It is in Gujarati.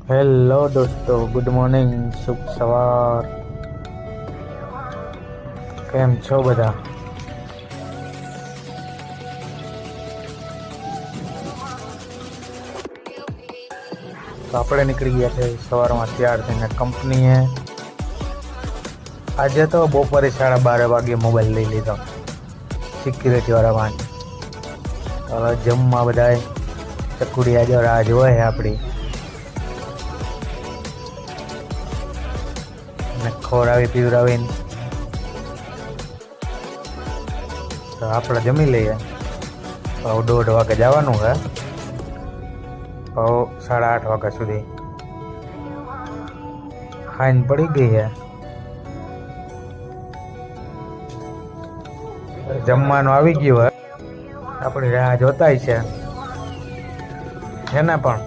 હેલો દોસ્તો, ગુડ મોર્નિંગ, શુભ સવાર. કેમ છો બધા? તો આપણે નીકળી ગયા છે સવારમાં તૈયાર થઈને કંપનીએ. આજે તો બપોરે 12:30 મોબાઈલ લઈ લીધો સિક્યુરિટી વાળા માટે. હવે જમવા બધાય ચકુડી આજે રાહ જોવે છે આપણી, ને ખવડાવી પીવડાવીને તો આપણે જમી લઈએ. હવે 1:30 વાગે જવાનું છે, હવે 8:30 વાગ્યા સુધી ખાઈને પડી ગઈ છે. જમવાનું આવી ગયું હોય, આપણી રાહ જોતાય છે ને પણ